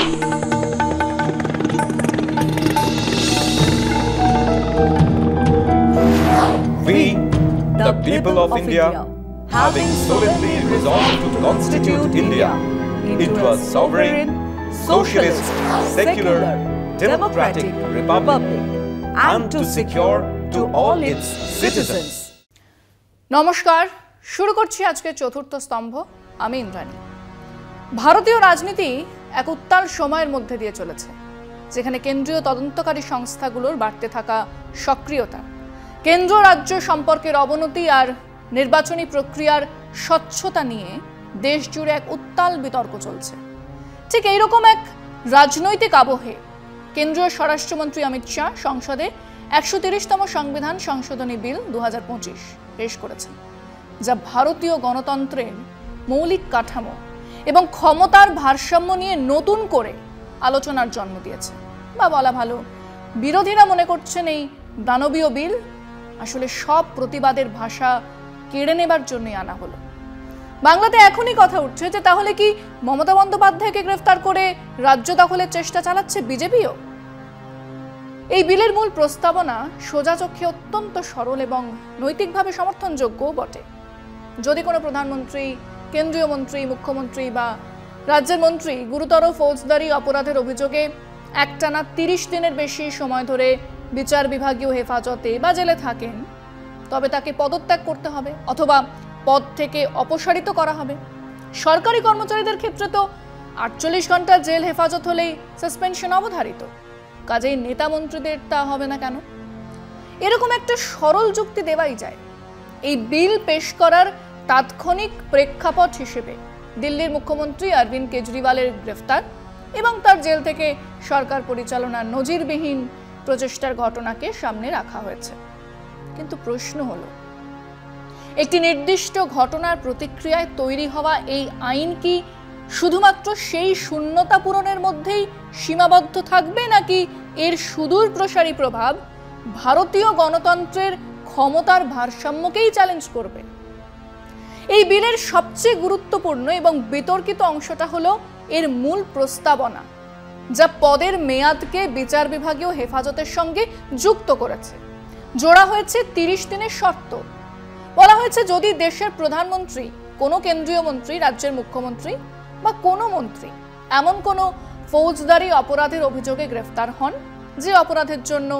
We, the people of India, having solemnly resolved to constitute India into a sovereign, socialist, secular, democratic republic and to secure to all its citizens. নমস্কার, শুরু করছি আজকে চতুর্থ স্তম্ভ। আমি ইন্দ্রাণী। ভারতীয় রাজনীতি এক উত্তাল সময়ের মধ্যে দিয়ে চলেছে, যেখানে কেন্দ্রীয় তদন্তকারী সংস্থাগুলোর বাড়তে থাকা সক্রিয়তা, কেন্দ্র রাজ্য সম্পর্কের অবনতি আর নির্বাচনী প্রক্রিয়ার স্বচ্ছতা নিয়ে দেশ জুড়ে এক উত্তাল বিতর্ক চলছে। ঠিক এইরকম এক রাজনৈতিক আবহে কেন্দ্রীয় স্বরাষ্ট্রমন্ত্রী অমিত শাহ সংসদে ১৩০তম সংবিধান সংশোধনী বিল ২০২৫ পেশ করেছেন, যা ভারতীয় গণতন্ত্রের মৌলিক কাঠামো এবং ক্ষমতার ভারসাম্য নিয়ে নতুন করে আলোচনার জন্ম দিয়েছে। বা বলা ভালো, বিরোধীরা মনে করছেন এই দানবীয় বিল আসলে সব প্রতিবাদের ভাষা কেড়ে নেবার জন্যই আনা হলো। বাংলাতে এখনই কথা উঠছে যে তাহলে কি মমতা বন্দ্যোপাধ্যায়কে গ্রেফতার করে রাজ্য দখলের চেষ্টা চালাচ্ছে বিজেপিও? এই বিলের মূল প্রস্তাবনা সোজা চোখে অত্যন্ত সরল এবং নৈতিকভাবে সমর্থনযোগ্যও বটে। যদি কোনো প্রধানমন্ত্রী, কেন্দ্রীয় মন্ত্রী, মুখ্যমন্ত্রী বা রাজ্যের মন্ত্রী গুরুতর ফৌজদারি অপরাধের অভিযোগে একটানা ৩০ দিনের বেশি সময় ধরে বিচার বিভাগীয় হেফাজতে বা জেলে থাকেন, তবে তাকে পদত্যাগ করতে হবে অথবা পদ থেকে অপসারিত করা হবে। সরকারি কর্মচারীদের ক্ষেত্রে তো ৪৮ ঘন্টা জেল হেফাজত হলেই সাসপেনশন অবধারিত, কাজেই নেতা মন্ত্রীদের তা হবে না কেন? এরকম একটা সরল যুক্তি দেওয়াই যায়। এই বিল পেশ করার তাৎক্ষণিক প্রেক্ষাপট হিসেবে দিল্লির মুখ্যমন্ত্রী অরবিন্দ কেজরিওয়ালের গ্রেফতার এবং তার জেল থেকে সরকার পরিচালনার নজিরবিহীন প্রচেষ্টার ঘটনাকে সামনে রাখা হয়েছে। কিন্তু প্রশ্ন হলো, একটি নির্দিষ্ট ঘটনার প্রতিক্রিয়ায় তৈরি হওয়া এই আইন কি শুধুমাত্র সেই শূন্যতা পূরণের মধ্যেই সীমাবদ্ধ থাকবে, নাকি এর সুদূর প্রসারী প্রভাব ভারতীয় গণতন্ত্রের ক্ষমতার ভারসাম্যকেই চ্যালেঞ্জ করবে? এই বিলের সবচেয়ে গুরুত্বপূর্ণ এবং বিতর্কিত অংশটা হলো এর মূল প্রস্তাবনা, যা পদের মেয়াদকে বিচার বিভাগীয় হেফাজতের সঙ্গে যুক্ত করেছে। জোড়া হয়েছে ৩০ দিনের শর্ত। বলা হয়েছে, যদি দেশের প্রধানমন্ত্রী, কোনো কেন্দ্রীয় মন্ত্রী, রাজ্যের মুখ্যমন্ত্রী বা কোনো মন্ত্রী এমন কোনো ফৌজদারি অপরাধের অভিযোগে গ্রেফতার হন, যে অপরাধের জন্য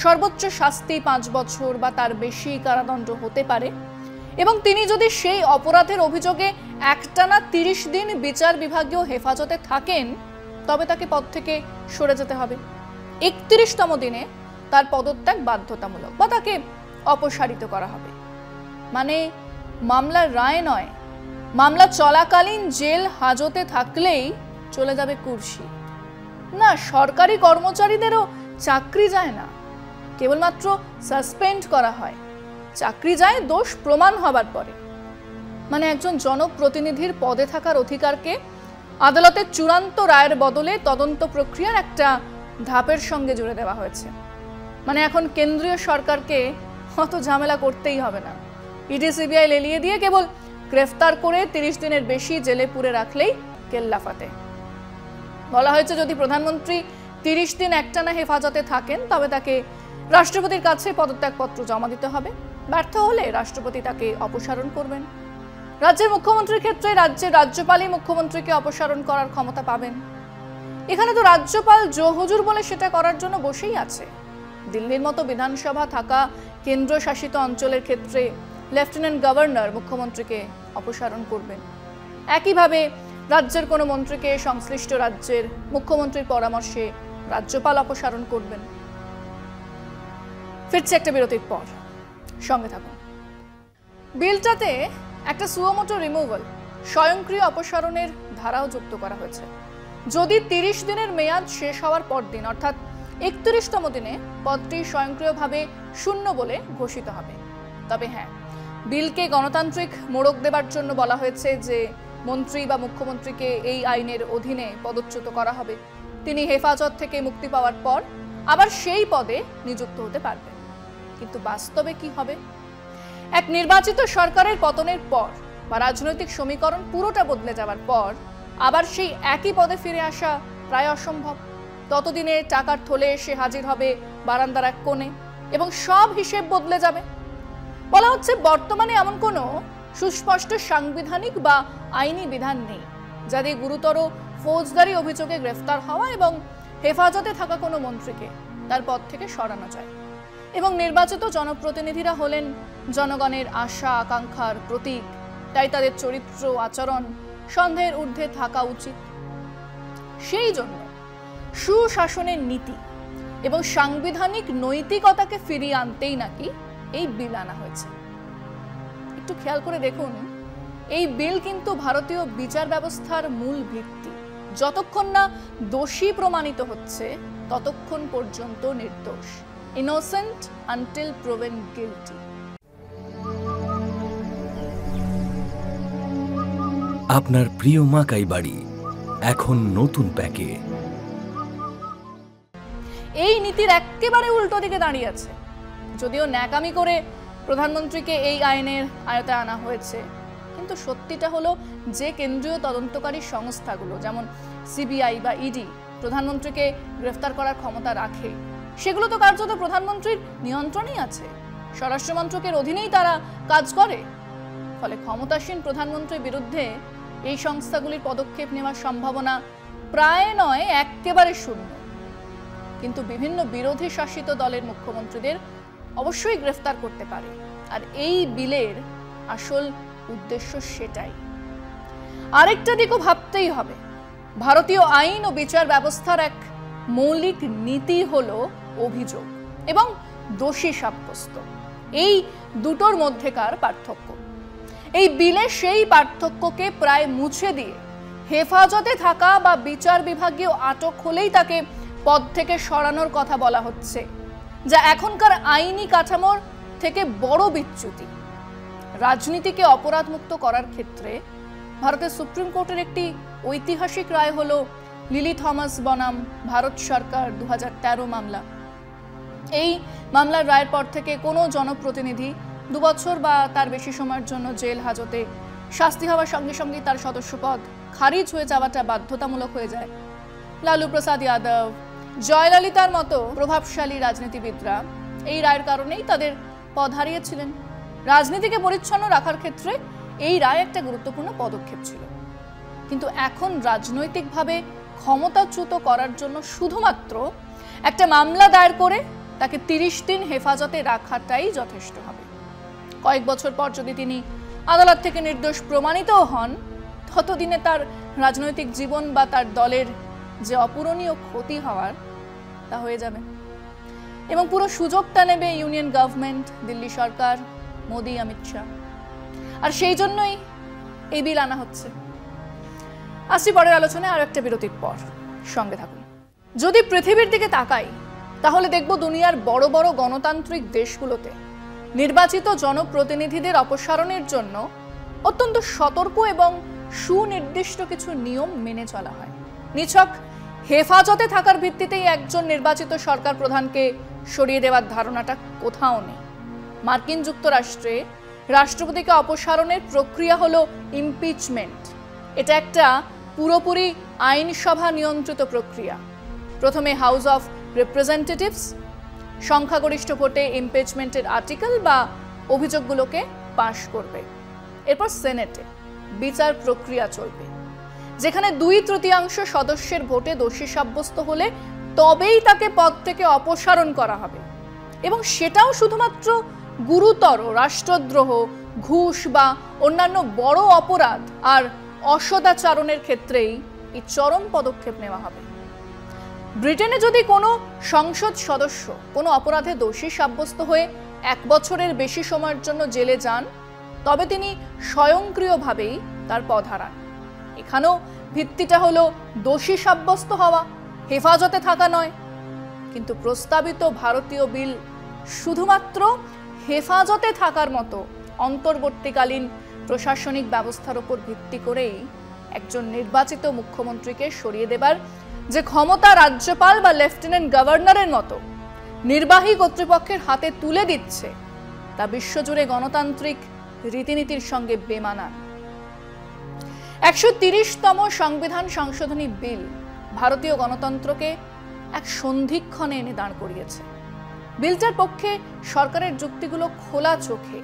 সর্বোচ্চ শাস্তি ৫ বছর বা তার বেশি কারাদণ্ড হতে পারে, এবং তিনি যদি সেই অপরাধের অভিযোগে একটানা ৩০ দিন বিচার বিভাগীয় হেফাজতে থাকেন, তবে তাকে পদ থেকে সরে যেতে হবে। ৩১তম দিনে তার পদত্যাগ বাধ্যতামূলক বা তাকে অপসারিত করা হবে। মানে মামলার রায় নয়, মামলা চলাকালীন জেল হাজতে থাকলেই চলে যাবে কুর্সি। না, সরকারি কর্মচারীদেরও চাকরি যায় না, কেবলমাত্র সাসপেন্ড করা হয়। চাকরি যায় দোষ প্রমাণ হবার পরে। মানে একজন জনপ্রতিনিধির পদে থাকার অধিকারকে আদালতের চূড়ান্ত রায়ের বদলে তদন্ত প্রক্রিয়ার একটা ধাপের সঙ্গে জুড়ে দেওয়া হয়েছে। মানে এখন কেন্দ্রীয় সরকারকে অত ঝামেলা করতেই হবে না। ইডি সিবিআই লেলিয়ে দিয়ে কেবল গ্রেফতার করে ৩০ দিনের বেশি জেলে পুরে রাখলেই কেল্লাফাতে। বলা হয়েছে, যদি প্রধানমন্ত্রী ৩০ দিন একটানা হেফাজতে থাকেন, তবে তাকে রাষ্ট্রপতির কাছে পদত্যাগপত্র জমা দিতে হবে। ব্যর্থ হলে রাষ্ট্রপতি তাকে অপসারণ করবেন। রাজ্যের মুখ্যমন্ত্রীর ক্ষেত্রে রাজ্যের রাজ্যপালই মুখ্যমন্ত্রীকে অপসারণ করার ক্ষমতা পাবেন। এখানে তো রাজ্যপাল জো হুজুর বলে সেটা করার জন্য বসেই আছে। দিল্লির মতো বিধানসভা থাকা কেন্দ্রশাসিত অঞ্চলের ক্ষেত্রে লেফটেন্যান্ট গভর্নর মুখ্যমন্ত্রীকে অপসারণ করবেন। একইভাবে রাজ্যের কোনো মন্ত্রীকে সংশ্লিষ্ট রাজ্যের মুখ্যমন্ত্রীর পরামর্শে রাজ্যপাল অপসারণ করবেন। ফিরছে একটা বিরতির পর, সঙ্গে থাকুন। বিলটাতে একটা সুমোটো রিমুভাল, স্বয়ংক্রিয় অপসারণের ধারাও যুক্ত করা হয়েছে। যদি ৩০ দিনের মেয়াদ শেষ হওয়ার পর দিন অর্থাৎ ৩১তম দিনে পদটি স্বয়ংক্রিয়ভাবে শূন্য বলে ঘোষিত হবে, তবে হ্যাঁ, বিলকে গণতান্ত্রিক মোড়ক দেবার জন্য বলা হয়েছে যে মন্ত্রী বা মুখ্যমন্ত্রীকে এই আইনের অধীনে পদচ্যুত করা হবে। তিনি হেফাজত থেকে মুক্তি পাওয়ার পর আবার সেই পদে নিযুক্ত হতে পারবেন। কিন্তু বাস্তবে কি হবে? এক নির্বাচিত সরকারের পতনের পর বা রাজনৈতিক সমীকরণ পুরোটা বদলে যাওয়ার পর আবার সেই একই পদে ফিরে আসা প্রায় অসম্ভব। ততদিনে টাকার থলে এসে হাজির হবে বারান্দার এক কোণে এবং সব হিসেব বদলে যাবে। বলা হচ্ছে বর্তমানে এমন কোনো সুস্পষ্ট সাংবিধানিক বা আইনি বিধান নেই যা দিয়ে গুরুতর ফৌজদারি অভিযোগে গ্রেফতার হওয়া এবং হেফাজতে থাকা কোনো মন্ত্রীকে তার পদ থেকে সরানো যায়। এবং নির্বাচিত জনপ্রতিনিধিরা হলেন জনগণের আশা আকাঙ্ক্ষার প্রতীক, তাই তাদের চরিত্র আচরণ সন্দেহের ঊর্ধ্বে থাকা উচিত। সেই জন্য সুশাসনের নীতি এবং সাংবিধানিক নৈতিকতাকে ফিরিয়ে আনতেই নাকি এই বিল আনা হয়েছে। একটু খেয়াল করে দেখুন, এই বিল কিন্তু ভারতীয় বিচার ব্যবস্থার মূল ভিত্তি। যতক্ষণ না দোষী প্রমাণিত হচ্ছে ততক্ষণ পর্যন্ত নির্দোষ, ইনোসেন্ট আনটিল প্রুভেন গিলটি। আপনার প্রিয় মাকাই বাড়ি এখন নতুন প্যাকে। এই নীতির একেবারে উল্টো দিকে দাঁড়িয়ে আছে। যদিও ন্যাকামি করে প্রধানমন্ত্রীকে এই আইনের আয়তায় আনা হয়েছে, কিন্তু সত্যিটা হলো যে কেন্দ্রীয় তদন্তকারী সংস্থাগুলো যেমন সিবিআই বা ইডি প্রধানমন্ত্রীকে গ্রেফতার করার ক্ষমতা রাখে, সেগুলো তো কার্যত প্রধানমন্ত্রীর নিয়ন্ত্রণেই আছে। স্বরাষ্ট্র মন্ত্রকের অধীনেই তারা কাজ করে। ফলে ক্ষমতাসীন প্রধানমন্ত্রীর বিরুদ্ধে এই সংস্থাগুলির পদক্ষেপ নেওয়ার সম্ভাবনা প্রায় নয়, একেবারে শূন্য। কিন্তু বিভিন্ন বিরোধী শাসিত দলের মুখ্যমন্ত্রীদের অবশ্যই গ্রেফতার করতে পারে, আর এই বিলের আসল উদ্দেশ্য সেটাই। আরেকটা দিকও ভাবতেই হবে, ভারতীয় আইন ও বিচার ব্যবস্থার এক মৌলিক নীতি হলো অভিযোগ এবং দোষী সাব্যস্ত। এই দুটোর মধ্যেকার পার্থক্য। এই বিলে সেই পার্থক্যকে প্রায় মুছে দিয়ে হেফাজতে থাকা বা বিচার বিভাগীয় আটক হলেই তাকে পদ থেকে সরানোর কথা বলা হচ্ছে, যা এখনকার আইনি কাঠামোর থেকে বড় বিচ্যুতি। রাজনীতিকে অপরাধমুক্ত করার ক্ষেত্রে ভারতের সুপ্রিম কোর্টের একটি ঐতিহাসিক রায় হলো লিলি থমাস বনাম ভারত সরকার 2013 মামলা। এই মামলার রায়ের পর থেকে কোনো জনপ্রতিনিধি 2 বছর বা তার বেশি সময়ের জন্য জেল হাজতে শাস্তি হওয়ার সঙ্গে সঙ্গে তার সদস্যপদ খারিজ হয়ে যাওয়াটা বাধ্যতামূলক হয়ে যায়। লালু প্রসাদ যাদব, জয়ললিতার মতো প্রভাবশালী রাজনীতিবিদরা এই রায়ের কারণেই তাদের পদ হারিয়েছিলেন। রাজনীতিকে পরিচ্ছন্ন রাখার ক্ষেত্রে এই রায় একটা গুরুত্বপূর্ণ পদক্ষেপ ছিল। কিন্তু এখন রাজনৈতিকভাবে ক্ষমতাচ্যুত করার জন্য শুধুমাত্র একটা মামলা দায়ের করে তাকে 30 দিন হেফাজতে রাখাটাই যথেষ্ট হবে। কয়েক বছর পর যদি তিনি আদালত থেকে নির্দোষ প্রমাণিতও হন, ততদিনে তার রাজনৈতিক জীবন বা তার দলের যে অপূরণীয় ক্ষতি হওয়ার তা হয়ে যাবে। এবং পুরো সুযোগটা নেবে ইউনিয়ন গভর্নমেন্ট, দিল্লি সরকার, মোদি, অমিত শাহ। আর সেই জন্যই এই বিল আনা হচ্ছে। আসছি পরের আলোচনায় আর একটা বিরতির পর, সঙ্গে থাকুন। যদি পৃথিবীর দিকে তাকাই তাহলে দেখব দুনিয়ার বড় বড় গণতান্ত্রিক দেশগুলোতে নির্বাচিত জনপ্রতিনিধিদের অপসারণের জন্য অত্যন্ত সতর্ক এবং সুনির্দিষ্ট কিছু নিয়ম মেনে চলা হয়। নিছক হেফাজতে থাকার ভিত্তিতেই একজন নির্বাচিত সরকার প্রধানকে সরিয়ে দেওয়ার ধারণাটা কোথাও নেই। মার্কিন যুক্তরাষ্ট্রে রাষ্ট্রপতিকে অপসারণের প্রক্রিয়া হলো ইমপিচমেন্ট। এটা একটা পুরোপুরি আইনসভা নিয়ন্ত্রিত প্রক্রিয়া। প্রথমে হাউস অফ রিপ্রেজেন্টেটিভস সংখ্যাগরিষ্ঠ ভোটে ইমপিচমেন্টের আর্টিকেল বা অভিযোগগুলোকে পাশ করবে। এরপর সেনেটে বিচার প্রক্রিয়া চলবে, যেখানে 2/3 সদস্যের ভোটে দোষী সাব্যস্ত হলে তবেই তাকে পদ থেকে অপসারণ করা হবে। এবং সেটাও শুধুমাত্র গুরুতর রাষ্ট্রদ্রোহ, ঘুষ বা অন্যান্য বড় অপরাধ আর অসদাচরণের ক্ষেত্রেই এই চরম পদক্ষেপ নেওয়া হবে। ব্রিটেনে যদি কোনো সংসদ সদস্য কোনো অপরাধে দোষী সাব্যস্ত হয়ে 1 বছরের বেশি সময়ের জন্য জেলে যান, তবে তিনি স্বয়ংক্রিয়ভাবেই তার পদ হারান। এখানেও ভিত্তিটা হলো দোষী সাব্যস্ত হওয়া, হেফাজতে থাকা নয়। কিন্তু প্রস্তাবিত ভারতীয় বিল শুধুমাত্র হেফাজতে থাকার মতো অন্তর্বর্তীকালীন প্রশাসনিক ব্যবস্থার উপর ভিত্তি করেই একজন নির্বাচিত মুখ্যমন্ত্রীকে সরিয়ে দেবার যে ক্ষমতা রাজ্যপাল বা লেফটেন্যান্ট গভর্নরের মতো নির্বাহী কর্তৃপক্ষের হাতে তুলে দিচ্ছে, তা বিশ্বজুড়ে গণতান্ত্রিক রীতিনীতির সঙ্গে বেমানান। 130তম সংবিধান সংশোধনী বিল ভারতীয় গণতন্ত্রকে এক সন্ধিক্ষণে এনে দাঁড় করিয়েছে। বিলটার পক্ষে সরকারের যুক্তিগুলো খোলা চোখে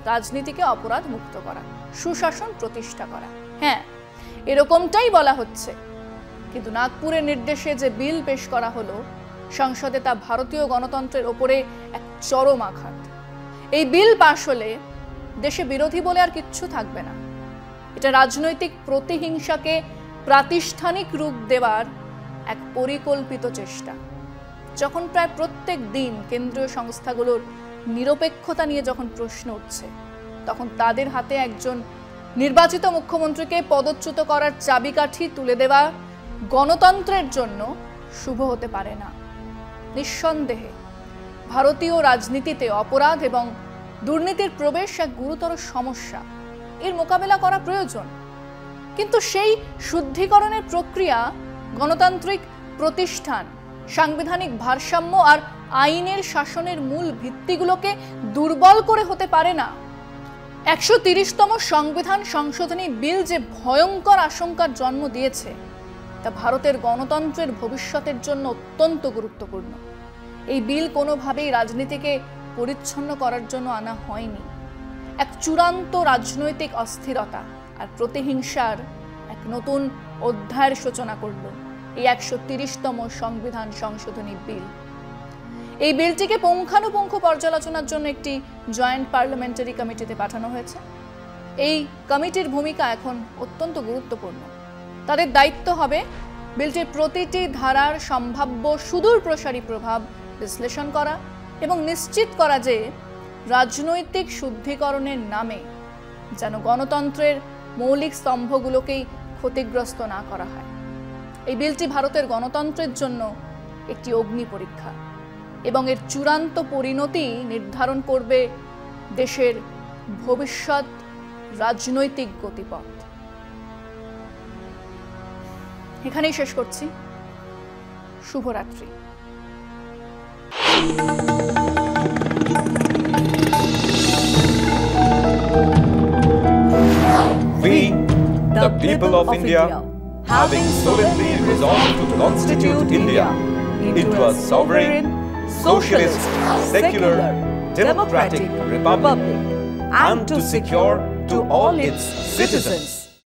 রাজনীতিকে অপরাধ মুক্ত করা, সুশাসন প্রতিষ্ঠা করা। হ্যাঁ, এরকমটাই বলা হচ্ছে, কিন্তু নাগপুরের নির্দেশে যে বিল পেশ করা হলো সংসদে, তা ভারতীয় গণতন্ত্রের ওপরে এক চরম আঘাত। এই বিল পাশ হলে দেশে বিরোধী বলে আর কিচ্ছু থাকবে না। এটা রাজনৈতিক প্রতিহিংসাকে প্রাতিষ্ঠানিক রূপ দেওয়ার এক পরিকল্পিত চেষ্টা। যখন প্রায় প্রত্যেক দিন কেন্দ্রীয় সংস্থাগুলোর নিরপেক্ষতা নিয়ে যখন প্রশ্ন উঠছে, তখন তাদের হাতে একজন নির্বাচিত মুখ্যমন্ত্রীকে পদচ্যুত করার চাবিকাঠি তুলে দেওয়া গণতন্ত্রের জন্য শুভ হতে পারে না। নিঃসন্দেহে ভারতীয় রাজনীতিতে অপরাধ এবং দুর্নীতির প্রবেশ এক গুরুতর সমস্যা। এর মোকাবেলা করা প্রয়োজন, কিন্তু সেই শুদ্ধিকরণের প্রক্রিয়া গণতান্ত্রিক প্রতিষ্ঠান, সাংবিধানিক ভারসাম্য আর আইনের শাসনের মূল ভিত্তিগুলোকে দুর্বল করে হতে পারে না। 130তম সংবিধান সংশোধনী বিল যে ভয়ঙ্কর আশঙ্কার জন্ম দিয়েছে, তা ভারতের গণতন্ত্রের ভবিষ্যতের জন্য অত্যন্ত গুরুত্বপূর্ণ। এই বিল কোনোভাবেই রাজনীতিকে পরিচ্ছন্ন করার জন্য আনা হয়নি। এক চূড়ান্ত রাজনৈতিক অস্থিরতা আর প্রতিহিংসার এক নতুন অধ্যায়ের সূচনা করল এই 130তম সংবিধান সংশোধনী বিল। এই বিলটিকে পুঙ্খানুপুঙ্খ পর্যালোচনার জন্য একটি জয়েন্ট পার্লামেন্টারি কমিটিতে পাঠানো হয়েছে। এই কমিটির ভূমিকা এখন অত্যন্ত গুরুত্বপূর্ণ। তাদের দায়িত্ব হবে বিলটির প্রতিটি ধারার সম্ভাব্য সুদূর প্রসারী প্রভাব বিশ্লেষণ করা এবং নিশ্চিত করা যে রাজনৈতিক শুদ্ধিকরণের নামে যেন গণতন্ত্রের মৌলিক স্তম্ভগুলোকেই ক্ষতিগ্রস্ত না করা হয়। এই বিলটি ভারতের গণতন্ত্রের জন্য একটি অগ্নি পরীক্ষা এবং এর চূড়ান্ত পরিণতি নির্ধারণ করবে দেশের ভবিষ্যৎ রাজনৈতিক গতিপথ। এখানেই শেষ করছি। শুভরাত্রি। We, the people of India, having solemnly resolved to constitute India into a sovereign, socialist, secular, democratic republic, and to secure to all its citizens